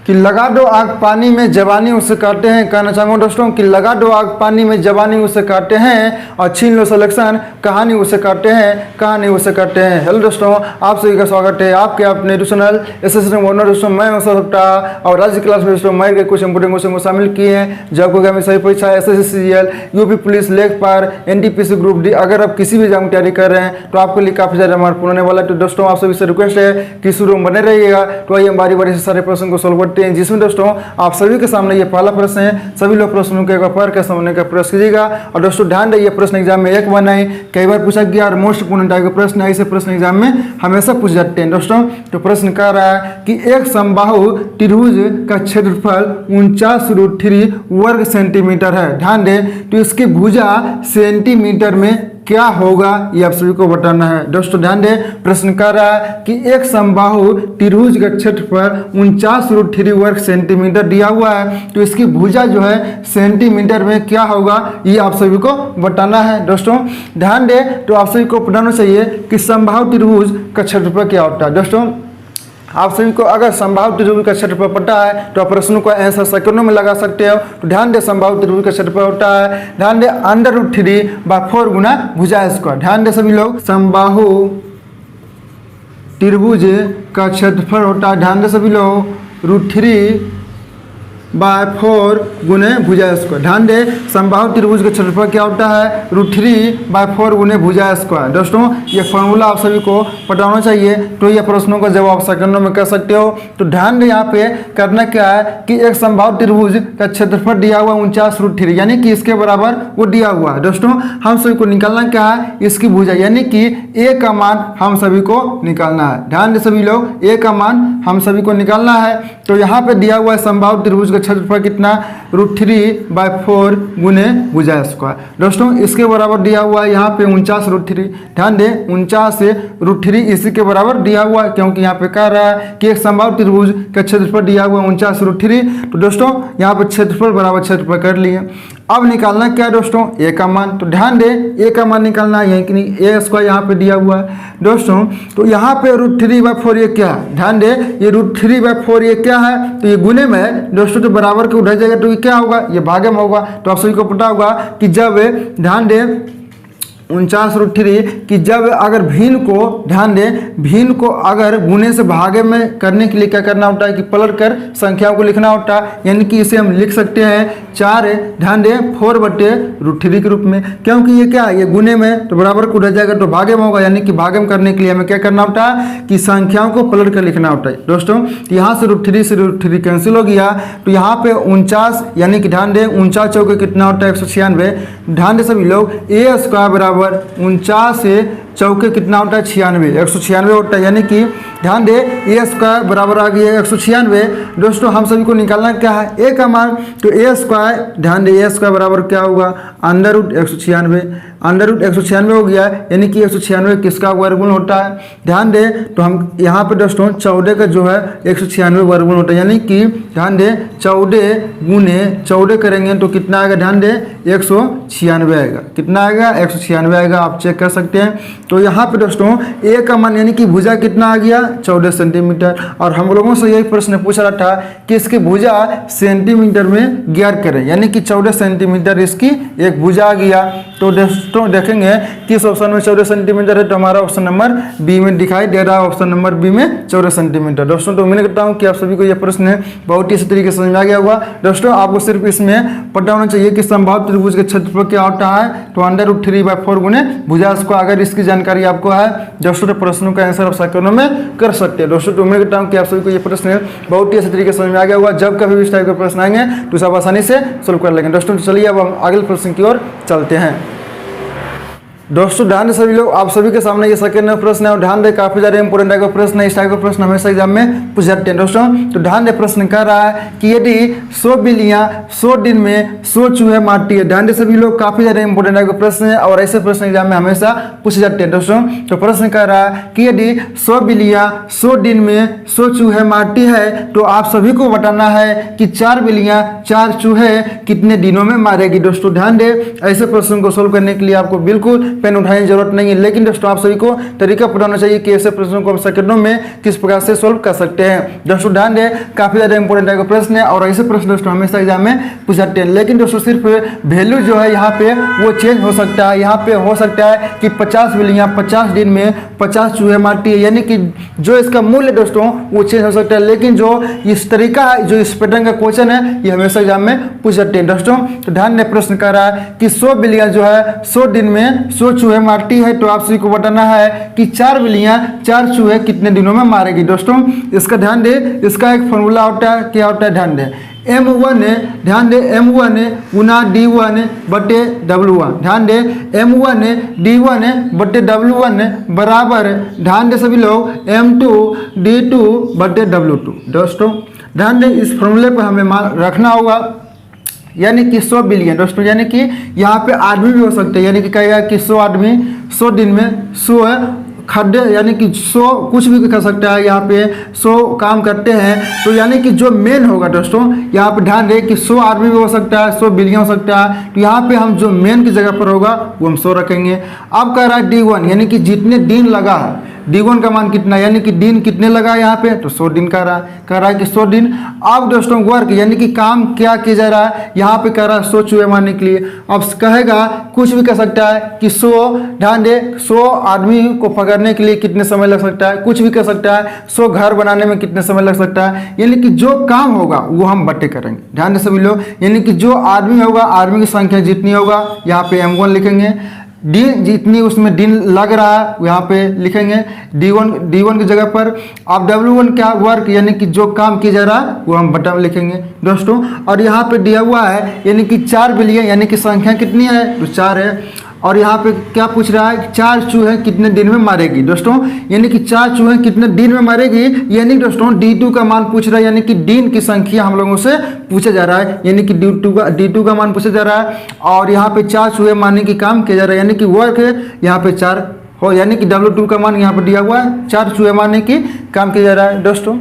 कि लगा दो आग पानी में जवानी उसे काटे हैं। कहना चाहूँगा दोस्तों कि लगा दो आग पानी में जवानी उसे काटे हैं और छीन लो सिलेक्शन कहानी उसे काटे हैं, कहानी उसे काटे हैं। हेलो दोस्तों, आप सभी का स्वागत है आपके अपने चैनल एसएससी ओनर दोस्तों। मैं हूं सप्ता और राज्य क्लास में दोस्तों मैं के कुछ इंपोर्टेंट क्वेश्चन को शामिल किए हैं जो आपको आगामी सभी परीक्षा एसएससी सीजीएल, यूपी पुलिस, लेखपाल, एनटीपीसी ग्रुप डी अगर आप किसी भी एग्जाम की तैयारी कर रहे हैं तो आपके लिए काफी ज्यादा महत्वपूर्ण होने वाला है। तो दोस्तों आप सभी से रिक्वेस्ट है कि शुरू में बने रहिएगा। तो आइए हम बारी बारी से सारे प्रश्न को सोल्व करते हैं, जिसमें दोस्तों आप सभी के सामने ये पहला प्रश्न है। सभी लोग प्रश्नों के पढ़ के समझने का प्रयास कीजिएगा। और दोस्तों ध्यान रखिए, प्रश्न एग्जाम में एक बार नहीं कई बार पूछा गया और मोस्ट इंपोर्टेंट टाइप के प्रश्न ऐसे प्रश्न एग्जाम में हमेशा पूछ जाते हैं दोस्तों। तो प्रश्न कह रहा है कि एक समबाहु त्रिभुज का क्षेत्रफल 49√3 वर्ग सेंटीमीटर है। ध्यान दें, तो इसकी भुजा सेंटीमीटर में क्या होगा ये आप सभी को बताना है। दोस्तों ध्यान दें, प्रश्न कर रहा है कि एक समबाहु त्रिभुज का क्षेत्रफल 49√3 वर्ग सेंटीमीटर दिया हुआ है, तो इसकी भुजा जो है सेंटीमीटर में क्या होगा ये आप सभी को बताना है। दोस्तों ध्यान दें, तो आप सभी को बताना चाहिए कि समबाहु त्रिभुज का क्षेत्रफल क्या होता है। दोस्तों आप सभी को अगर समबाहु त्रिभुज का क्षेत्रफल पता है तो आप प्रश्नों का आंसर सेकंडों में लगा सकते हो। तो ध्यान दे, समबाहु त्रिभुज का क्षेत्रफल होता है, ध्यान दे √3/4 गुना भुजा स्क्वायर। ध्यान दे सभी लोग, समबाहु त्रिभुज का क्षेत्रफल होता है, ध्यान दे सभी लोग, √3/4 गुने भुजा स्क्वायर। ध्यान दे, समबाहु त्रिभुज का क्षेत्रफल क्या होता है, √3/4 गुने भुजा स्क्वायर। दोस्तों ये फॉर्मूला आप सभी को पता होना चाहिए। तो ये प्रश्नों का जवाब सेकंडों में कर सकते हो। तो ध्यान दे, यहाँ पे करना क्या है कि एक समबाहु त्रिभुज का क्षेत्रफल दिया हुआ 49√3 यानी कि इसके बराबर वो दिया हुआ है। दोस्तों हम सभी को निकालना क्या है, इसकी भुजा यानी कि ए का मान हम सभी को निकालना है। ध्यान दे सभी लोग, ए का मान हम सभी को निकालना है। तो यहाँ पे दिया हुआ है समबाहु त्रिभुज का क्षेत्रफल कितना, √3/4 गुने भुजा स्क्वायर। दोस्तों इसके बराबर दिया हुआ है यहाँ पे 49√3। ध्यान दें, 49√3 इसी के बराबर दिया हुआ है, क्योंकि यहाँ पे कह रहा है कि एक समबाहु त्रिभुज का क्षेत्रफल दिया हुआ 49√3। तो दोस्तों यहाँ पे क्षेत्रफल बराबर क्षेत्रफल कर लिए। अब निकालना क्या है दोस्तों, ए का मान। तो ध्यान दें, ए का मान निकालना है कि नहीं, ए स्क्वायर यहाँ पे दिया हुआ है दोस्तों। तो यहाँ पे √3/4 ये क्या है, ध्यान दें, ये √3/4 ये क्या है, तो ये गुने में है दोस्तों। तो बराबर के उधर जाएगा तो ये क्या होगा, ये भागे में होगा। तो आप सभी को पता होगा कि जब, ध्यान दें, 49√3 कि जब अगर भिन्न को, ध्यान दें, भिन्न को अगर गुने से भागे में करने के लिए क्या करना होता है कि पलट कर संख्याओं को लिखना होता है। यानी कि इसे हम लिख सकते हैं 4, ध्यान दें, 4/√3 के रूप में, क्योंकि ये क्या है, ये गुने में तो बराबर को उधर जाएगा तो भागे में होगा। यानी कि भागे में करने के लिए हमें क्या करना होता है कि संख्याओं को पलट कर लिखना होता है। दोस्तों यहाँ से √3 से √3 कैंसिल हो गया। तो यहाँ पे 49 यानी कि ध्यान दें 49 चौके कितना होता है, 196। ध्यान दें सभी लोग, ए स्क्वायर बराबर 49 से चौके कितना होता है, 96, 196 होता है। यानी कि ध्यान दे, ए स्क्वायर बराबर आ गया 196। दोस्तों हम सभी को निकालना क्या है, ए का मान। तो ए स्क्वायर, ध्यान दे, ए स्क्वायर बराबर क्या होगा, √196, √196 हो गया। यानी कि 196 किसका वर्गमूल होता है, ध्यान दे। तो हम यहाँ पे दोस्तों 14 का जो है 196 वर्गमूल होता है। यानी कि ध्यान दे 14 गुने 14 करेंगे तो कितना आएगा, ध्यान दे 196 आएगा। कितना आएगा, 196 आएगा, आप चेक कर सकते हैं। तो यहाँ पे दोस्तों ए का मान यानी कि भुजा कितना आ गया, 14 सेंटीमीटर। और हम लोगों से यही प्रश्न पूछा रहा था कि इसकी भुजा सेंटीमीटर में ज्ञात करें, यानी कि 14 सेंटीमीटर इसकी एक भुजा आ गया। तो दोस्तों देखेंगे किस ऑप्शन में 14 सेंटीमीटर है, तो हमारा ऑप्शन नंबर बी में दिखाई दे रहा है, ऑप्शन नंबर बी में 14 सेंटीमीटर। दोस्तों तो उम्मीद करता हूँ कि आप सभी को यह प्रश्न बहुत ही अच्छी तरीके से समझ में आ गया होगा। दोस्तों आपको सिर्फ इसमें पता होना चाहिए कि समबाहु त्रिभुज के क्षेत्रफल क्या होता है, तो √3/4 गुने भुजा स्क्वायर। अगर इसकी जानकारी आपको है दोस्तों तो प्रश्नों का आंसर आप सेकंडों में कर सकते हैं। दोस्तों तो उम्मीद करता हूँ कि आप सभी को ये प्रश्न बहुत ही अच्छे तरीके से समझ में आ गया होगा। जब कभी भी इस टाइप के प्रश्न आएंगे तो सब आसानी से सोल्व कर लेंगे। दोस्तों चलिए अब हम अगले प्रश्न की ओर चलते हैं। दोस्तों ध्यान दे सभी लोग, आप सभी के सामने ये सेकंड प्रश्न है और ध्यान दे काफी ज्यादा इंपोर्टेंट टाइप का प्रश्न है। इस टाइप का प्रश्न हमेशा एग्जाम में पूछ जाते हैं दोस्तों। तो ध्यान दे, प्रश्न कर रहा है कि यदि 100 बिल्लियां 100 दिन में 100 चूहे मारती है। ध्यान दे सभी लोग, काफी ज्यादा इंपोर्टेंट टाइप का प्रश्न है और ऐसे प्रश्न एग्जाम में हमेशा पूछे जाते हैं दोस्तों। तो प्रश्न कर रहा है कि यदि 100 बिल्लियां 100 दिन में 100 चूहे मारती है तो आप सभी को बताना है कि 4 बिल्लियां 4 चूहे कितने दिनों में मारेगी। दोस्तों ध्यान दे, ऐसे प्रश्न को सोल्व करने के लिए आपको बिल्कुल पेन उठाने की जरूरत नहीं है। लेकिन दोस्तों आप सभी को तरीका पढ़ाना चाहिए कि ऐसे प्रश्नों को हम सेकंडों में किस प्रकार से सोल्व कर सकते हैं। दोस्तों ध्यान दें, काफी ज्यादा इंपॉर्टेंट है प्रश्न है और ऐसे प्रश्न दोस्तों हमेशा एग्जाम में पूछ जाते हैं। लेकिन दोस्तों सिर्फ वैल्यू जो है यहाँ पे वो चेंज हो सकता है। यहाँ पे हो सकता है कि 50 बिल्लियाँ 50 दिन में 50 चूहे मारती है, यानी कि जो इसका मूल्य दोस्तों वो चेंज हो सकता है। लेकिन जो इस तरीका है, जो इस पैटर्न का क्वेश्चन है, ये हमेशा एग्जाम में पूछ जाते हैं दोस्तों। तो ध्यान दें, प्रश्न कर रहा है कि 100 बिल्लियाँ जो है 100 दिन में 100 चूहे मारती है। तो आप सभी को बताना है कि 4 बिल्लियाँ 4 चूहे कितने दिनों में मारेगी। दोस्तों इसका ध्यान दें, इसका एक फॉर्मूला होता है, क्या होता है ध्यान दें, M1 है, ध्यान दे M1 है गुना D1 बटे W1, ध्यान दे M1 है D1 है बटे W1 है बराबर है, ध्यान दे सभी लोग M2 D2 बटे W2। दोस्तों ध्यान दे, इस फॉर्मूले पर हमें रखना होगा, यानी कि 100 बिलियन दोस्तों, यानी कि यहाँ पे आदमी भी हो सकते हैं, यानी कि कहेगा कि 100 आदमी 100 दिन में 100 खड्डे, यानी कि 100 कुछ भी कर सकता है। यहाँ पे 100 काम करते हैं, तो यानी कि जो मेन होगा दोस्तों, यहाँ पे ध्यान दें कि 100 आदमी भी हो सकता है, 100 बिलियन हो सकता है। तो यहाँ पे हम जो मेन की जगह पर होगा वो हम 100 रखेंगे। अब कह रहा है D1, यानी कि जितने दिन लगा है, D1 का मान कितना, यानी कि दिन कितने लगा यहाँ पे, तो 100 दिन कह रहा है कि 100 दिन। अब दोस्तों वर्क, यानी कि काम क्या किया जा रहा है, यहाँ पे कह रहा है 100 चूहे मारने के लिए। अब कहेगा कुछ भी कर सकता है कि 100, ध्यान दे 100 आदमी को पकड़ने के लिए कितने समय लग सकता है, कुछ भी कर सकता है, 100 घर बनाने में कितने समय लग सकता है, यानी कि जो काम होगा वो हम बटे करेंगे। ध्यान दे सभी लोग, यानी कि जो आदमी होगा, आदमी की संख्या जितनी होगा यहाँ पे M1 लिखेंगे, दिन जितनी उसमें दिन लग रहा है यहाँ पे लिखेंगे D1 की जगह पर। अब W1 क्या वर्क, यानी कि जो काम किया जा रहा है वो हम बटा में लिखेंगे दोस्तों। और यहाँ पे दिया हुआ है यानी कि 4 बिलियन, यानी कि संख्या कितनी है, तो 4 है। और यहाँ पे क्या पूछ रहा है, 4 चूहे कितने दिन में मारेगी दोस्तों, यानी कि 4 चूहे कितने दिन में मारेगी, यानी दोस्तों D2 का मान पूछ रहा है, यानी कि दिन की संख्या हम लोगों से पूछा जा रहा है, यानी कि D2 का मान पूछा जा रहा है। और यहाँ पे 4 चूहे मारने की काम किया जा रहा है, यानी कि वर्क है यहाँ पे 4 हो, यानी कि W2 का मान यहाँ पर दिया हुआ है, 4 चूहे मारने की काम किया जा रहा है दोस्तों।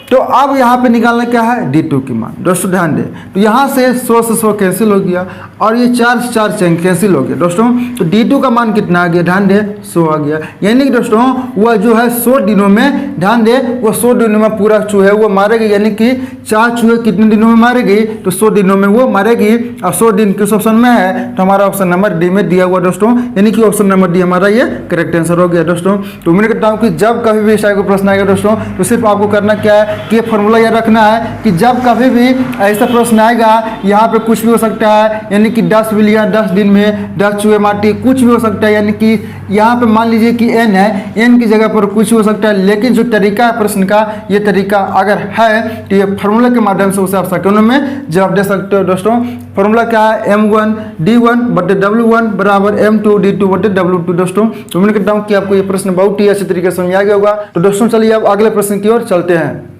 तो अब यहाँ पे निकालना क्या है, D2 की मान। दोस्तों ध्यान दें, तो यहाँ से 100 से 100 कैंसिल हो गया और ये 4 से 4 कैंसिल हो गया दोस्तों। तो D2 का मान कितना आ गया, ध्यान दें 100 आ गया, यानी कि दोस्तों वह जो है 100 दिनों में, ध्यान दें वो 100 दिनों में पूरा चूहे वो मारेगी, यानी कि 4 चूहे कितने दिनों में मारेगी, तो 100 दिनों में वो मारेगी। और 100 दिन किस ऑप्शन में है, तो हमारा ऑप्शन नंबर डी में दिया हुआ दोस्तों, यानी कि ऑप्शन नंबर डी हमारा ये करेक्ट आंसर हो गया दोस्तों। तो उम्मीद करता हूँ कि जब कभी भी इस टाइप का प्रश्न आएगा दोस्तों, तो सिर्फ आपको करना क्या है कि फॉर्मूला याद रखना है कि जब कभी भी ऐसा प्रश्न आएगा, यहाँ पे कुछ भी हो सकता है, यानी कि 10 बिलियन 10 दिन में 10 चूहे मारती, कुछ भी हो सकता है, यानी कि यहाँ पे मान लीजिए कि n है, n की जगह पर कुछ हो सकता है। लेकिन जो तरीका है प्रश्न का, ये तरीका अगर है तो ये फॉर्मूला के माध्यम से उसे आप सेकंडों में जवाब दे सकते हो दोस्तों। फॉर्मूला क्या है, M1 D1 बटे W1 बराबर M2 D2 बटे W2 दोस्तों। तो मैं कहता हूँ कि आपको ये प्रश्न बहुत ही अच्छे तरीके से समझ आ गया होगा। तो दोस्तों चलिए अब अगले प्रश्न की ओर चलते हैं।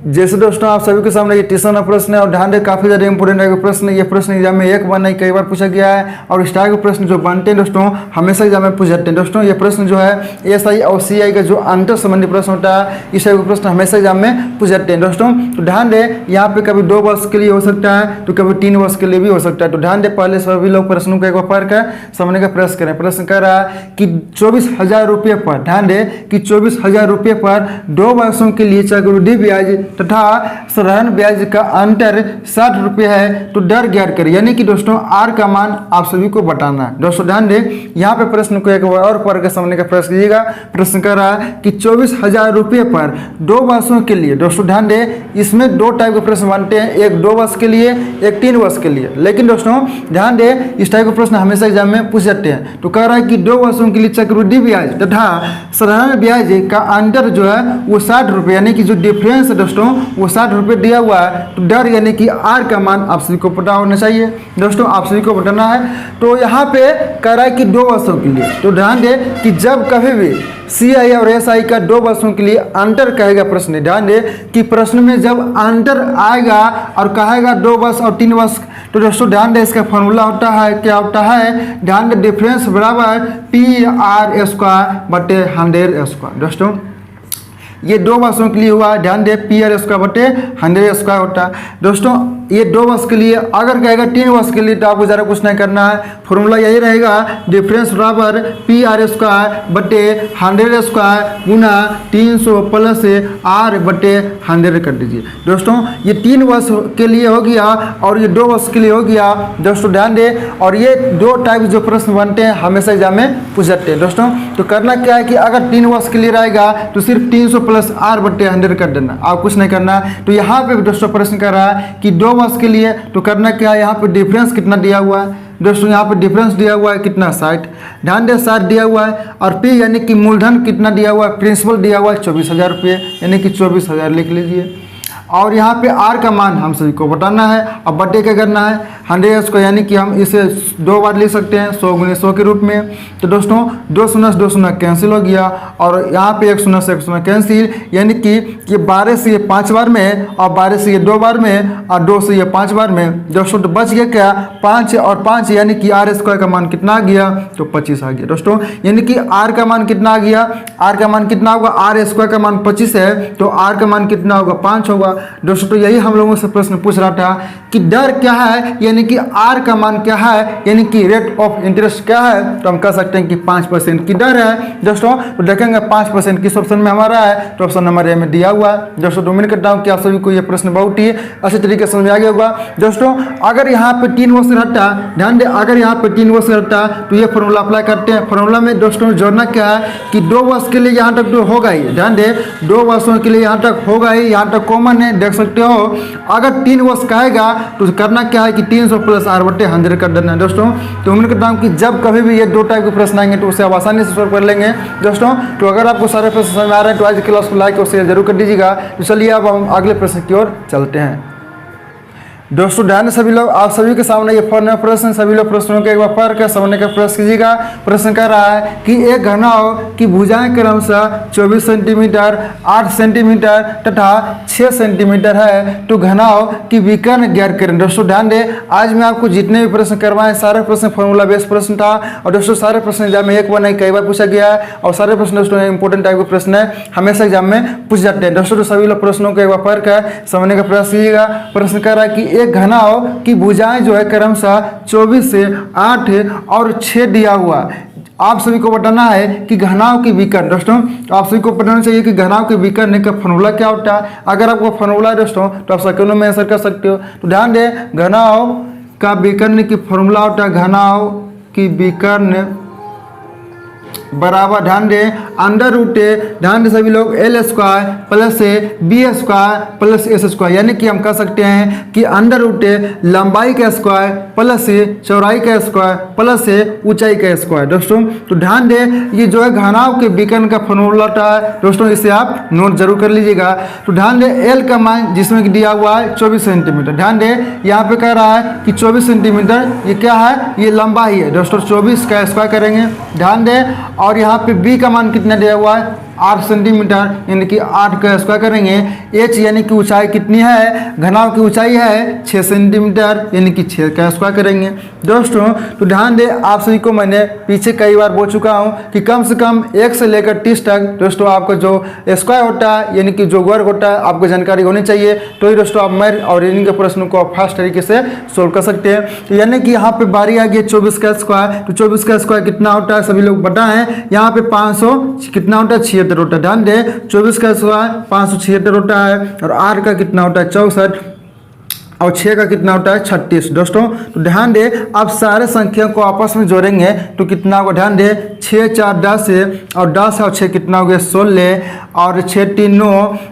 जैसे दोस्तों आप सभी के सामने ये तीसरा नंबर प्रश्न है और ध्यान दें काफी ज्यादा इंपॉर्टेंट है प्रश्न। ये प्रश्न एग्जाम में एक बार नहीं कई बार पूछा गया है और इस टाइप के प्रश्न जो बनते हैं दोस्तों हमेशा एग्जाम में पूछ जाते हैं दोस्तों। ये प्रश्न जो है SI और CI का जो अंतर संबंधी प्रश्न होता है, इस टाइप के प्रश्न हमेशा एग्जाम में पूछ जाते हैं दोस्तों। तो ध्यान दें, यहाँ पे कभी 2 वर्ष के लिए हो सकता है तो कभी 3 वर्ष के लिए भी हो सकता है। तो ध्यान दें, पहले सभी लोग प्रश्नों को एक बार पढ़ कर समझने का प्रयास करें। प्रश्न कह रहा है कि 24,000 रुपये पर, ध्यान दें कि 24,000 रुपये पर 2 वर्षों के लिए चक्रवृद्धि ब्याज तथा साधारण ब्याज का अंतर 60 रुपये है, तो दर ज्ञात करें, यानी कि दोस्तों R का मान आप सभी को बताना है दोस्तों। ध्यान दें, यहाँ पे प्रश्न को एक बार और पढ़ के समझने का प्रयास कीजिएगा। प्रश्न कर रहा है कि 24,000 रुपये पर 2 वर्षों के लिए, दोस्तों ध्यान दें इसमें 2 टाइप के प्रश्न बनते हैं, एक 2 वर्ष के लिए, एक 3 वर्ष के लिए। लेकिन दोस्तों ध्यान दें, इस टाइप के प्रश्न हमेशा एग्जाम में पूछ जाते हैं। तो कह रहा है कि 2 वर्षों के लिए चक्रवृद्धि ब्याज तथा साधारण ब्याज का अंतर जो है वो 60 रुपये, यानी कि जो डिफरेंस है दोस्तों वो 60 रुपये दिया हुआ है। तो डर यानी कि R का मान आप सभी को पता होना चाहिए दोस्तों, आप सभी को बताना है। तो यहाँ पे कह रहा है कि 2 वर्षों के लिए, तो ध्यान दें कि जब कभी भी CI और SI का 2 वर्षों के लिए अंतर कहेगा प्रश्न, ध्यान दें कि प्रश्न में जब अंतर आएगा और कहेगा 2 वर्ष और 3 वर्ष, तो दोस्तों ध्यान दें इसका फॉर्मूला होता है, क्या होता है, ध्यान दें डिफरेंस बराबर PR स्क्वायर बटे 100 स्क्वायर दोस्तों। ये 2 वर्षों के लिए हुआ, ध्यान दे PR स्क्वायर बटे 100 स्क्वायर होता है दोस्तों। ये 2 वर्ष के लिए, अगर कहेगा 3 वर्ष के लिए तो आपको ज़्यादा कुछ नहीं करना है। फॉर्मूला यही रहेगा, डिफरेंस बराबर पी आर स्क्वायर बटे 100 स्क्वायर गुना 300 प्लस आर बटे 100 कर दीजिए। दोस्तों ये 3 वर्ष के लिए हो गया और ये 2 वर्ष के लिए हो गया। दोस्तों ध्यान दें, और ये 2 टाइप जो प्रश्न बनते हैं हमेशा एग्जाम में पूछ जाते हैं। दोस्तों तो करना क्या है कि अगर 3 वर्ष के लिए रहेगा तो सिर्फ 300 प्लस आर बटे 100 कर देना, आप कुछ नहीं करना। तो यहाँ पे दोस्तों प्रश्न कर रहा है कि 2 वर्ष के लिए, तो करना क्या है, यहाँ पे डिफरेंस कितना दिया हुआ है दोस्तों, यहाँ पे डिफरेंस दिया हुआ है कितना 60, ध्यान दे 60 दिया हुआ है। और पी यानी कि मूलधन कितना दिया हुआ है, प्रिंसिपल दिया हुआ है 24,000 रुपये, यानी कि 24,000 लिख लीजिए। और यहाँ पे आर का मान हम सभी को बताना है। अब बटे क्या करना है, 100 को, यानी कि हम इसे 2 बार लिख सकते हैं 100 गुने 100 के रूप में। तो दोस्तों 2 शून्य से 2 शून्य कैंसिल हो गया और यहाँ पे 1 शून्य से 1 शून्य कैंसिल, यानी कि ये 12 से ये 5 बार में और 12 से ये 2 बार में और 2 से ये 5 बार में। दोस्तों तो बच गया क्या, 5 और 5, यानी कि आर स्क्वायर का मान कितना आ गया, तो 25 आ गया। दोस्तों यानी कि आर का मान कितना आ गया, आर का मान कितना होगा, आर स्क्वायर का मान 25 है तो आर का मान कितना होगा, 5 होगा। दोस्तों तो यही हम लोगों से प्रश्न पूछ रहा था कि दर क्या है, यानी कि आर का मान क्या है, यानी कि रेट ऑफ इंटरेस्ट क्या है, तो हम कह सकते हैं कि 5% की दर है। दोस्तों तो देखेंगे 5% किस ऑप्शन में हमारा है, तो ऑप्शन नंबर ए में दिया हुआ है। दोस्तों तो उम्मीद करता हूँ कि आप सभी को यह प्रश्न बहुत ही अच्छे तरीके से समझ आ गया होगा। दोस्तों अगर यहाँ पे 3 वर्ष रहता, ध्यान दे, अगर यहाँ पे 3 वर्ष रहता तो ये फॉर्मूला अप्लाई करते हैं। फॉर्मूला में दोस्तों जोड़ना क्या है कि 2 वर्ष के लिए यहाँ तक तो होगा ही, ध्यान दे 2 वर्षों के लिए यहाँ तक होगा ही, यहाँ तक कॉमन है, देख सकते हो। अगर 3 वर्ष कहेगा तो करना क्या है कि 300 प्लस आर बटे 100 कर देना है। दोस्तों तो उम्मीद करता हूँ कि जब कभी भी ये 2 टाइप के प्रश्न आएंगे तो उसे आप आसानी से सॉल्व कर लेंगे। दोस्तों तो अगर आपको सारे प्रश्न समझ में आ रहे हैं तो आज की क्लास को लाइक और शेयर जरूर कर दीजिएगा। तो चलिए अब हम अगले प्रश्न की ओर चलते हैं। दोस्तों ध्यान सभी लोग, आप सभी के सामने ये फॉर्मूला प्रश्न, सभी लोग प्रश्नों के एक बार पढ़ कर समझने का प्रयास कीजिएगा। प्रश्न कर रहा है कि एक घनाभ की भुजाएं क्रमशः 24 सेंटीमीटर, 8 सेंटीमीटर तथा 6 सेंटीमीटर है, तो घनाभ की विकर्ण ज्ञात करें। दोस्तों ध्यान दें, आज मैं आपको जितने भी प्रश्न करवाएं सारे प्रश्न फॉर्मूला बेस्ड प्रश्न था। और दोस्तों सारे प्रश्न एग्जाम में एक बार नहीं कई बार पूछा गया है और सारे प्रश्न दोस्तों इंपॉर्टेंट टाइप के प्रश्न है, हमेशा एग्जाम में पूछ जाते हैं। दोस्तों तो सभी लोग प्रश्नों को एक बार पढ़ कर समझने का प्रयास कीजिएगा। प्रश्न कर रहा है कि एक घनाभ की भुजाएं जो है क्रमशः 24 से 8 और 6 दिया हुआ। आप सभी को बताना है कि घनाभ की विकर्ण। दोस्तों आप सभी को बताना चाहिए कि घनाभ के विकर्ण का फॉर्मूला क्या होता है। अगर आपको फॉर्मूला है दोस्तों तो आप सेकंडों में आंसर कर सकते हो। तो ध्यान दें, घनाभ का विकर्ण की फॉर्मूला होता है, घनाभ की विकर्ण बराबर, ध्यान दें, अंडर रूट, ध्यान दें सभी लोग, l square plus b square plus s square, यानी कि हम कह सकते हैं कि अंडर रूट लंबाई का स्क्वायर प्लस चौड़ाई का स्क्वायर प्लस ऊंचाई का स्क्वायर। दोस्तों तो ध्यान दें, ये जो है घनाभ के विकर्ण का फॉर्मूला होता है। दोस्तों इसे आप नोट जरूर कर लीजिएगा। तो ध्यान दें, एल का मान जिसमें कि दिया हुआ है 24 सेंटीमीटर, ध्यान दें यहाँ पे कह रहा है कि 24 सेंटीमीटर ये क्या है, ये लंबाई है। दोस्तों 24 का स्क्वायर करेंगे, ध्यान दें। और यहाँ पे बी का मान कितना दिया हुआ है, 8 सेंटीमीटर, यानी कि 8 का स्क्वायर करेंगे। एच यानी कि ऊंचाई कितनी है, घनाभ की ऊंचाई है 6 सेंटीमीटर, यानी कि 6 का स्क्वायर करेंगे। दोस्तों तो ध्यान दें, आप सभी को मैंने पीछे कई बार बोल चुका हूं कि कम से कम 1 से लेकर 30 तक दोस्तों आपका जो स्क्वायर होता है, यानी कि जो वर्ग होता है, आपको जानकारी होनी चाहिए। तो ही दोस्तों आप मैथ और रीजनिंग के प्रश्नों को आप फास्ट तरीके से सोल्व कर सकते हैं। तो यानी कि यहाँ पे बारी आ गई 24 का स्क्वायर। तो 24 का स्क्वायर कितना होता है सभी लोग बताएं। यहाँ पे 500 कितना होता है, 76 होता है। ध्यान दें, 24 का स्क्वायर 576 होता है और आर का कितना होता है 64 और 6 का कितना होता है 36। दोस्तों तो ध्यान दें, अब सारे संख्या को आपस में जोड़ेंगे तो कितना होगा, ध्यान दें, 6 4 10 और 10 और 6 कितना हो गया 16 और 6 3 9,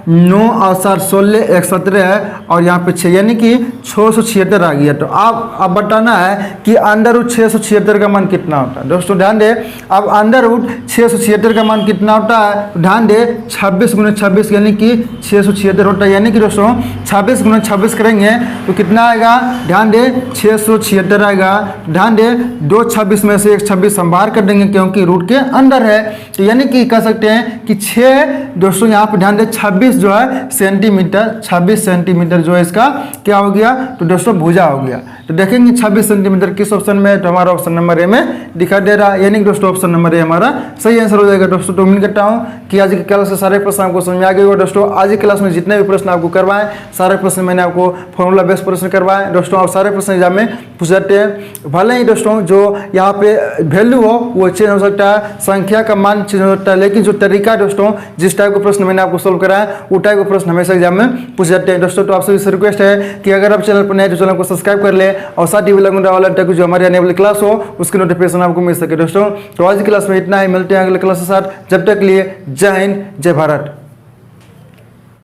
9 और 7 16 1 17 और यहाँ पे 6, यानी कि 676 आ गया। तो आप बताना है कि अंडर रूट 676 का मान कितना होता है। दोस्तों ध्यान दें, अब अंडर रूट 676 का मान कितना होता है, तो ध्यान दें 26 गुना 26 यानी कि 676 होता है। यानी कि दोस्तों 26 गुना 26 करेंगे तो कितना आएगा, ध्यान दें 676 आएगा। ध्यान दें 2 26 में से 1 26 हम बाहर कर देंगे क्योंकि रूट के अंदर है। तो यानी कि कह सकते हैं कि 6 दोस्तों यहाँ पे ध्यान दें 26 जो है सेंटीमीटर, 26 सेंटीमीटर जो है इसका क्या हो गया, तो दोस्तों भुजा हो गया। तो देखेंगे 26 सेंटीमीटर किस ऑप्शन में है, तो हमारा ऑप्शन नंबर ए में दिखा दे रहा है, यानी कि दोस्तों ऑप्शन नंबर ए हमारा सही आंसर हो जाएगा। दोस्तों तो उम्मीद करता हूँ कि आज की क्लास से सारे प्रश्न आपको समझ में आ गए होगा। दोस्तों आज की क्लास में जितने भी प्रश्न आपको करवाएं सारे प्रश्न मैंने आपको फॉर्मूला बेस्ड प्रश्न करवाएं। दोस्तों आप सारे प्रश्न एग्जाम में पूछ जाते हैं, भले ही दोस्तों जो यहाँ पे वैल्यू हो वो चेंज हो सकता है, संख्या का मान चेंज हो सकता है, लेकिन जो तरीका दोस्तों जिस टाइप का प्रश्न मैंने आपको सोल्व कराया वो टाइप का प्रश्न हमेशा एग्जाम में पूछ जाते हैं। दोस्तों तो आपसे से रिक्वेस्ट है कि अगर आप चैनल पर नए तो चैनल को सब्सक्राइब कर ले और साथ ही वाला तक जो हमारी आने वाली क्लास हो उसकी नोटिफिकेशन आपको मिल सके। दोस्तों तो आज की क्लास में इतना ही, मिलते हैं अगले क्लास के साथ, जब तक के लिए जय हिंद जय भारत।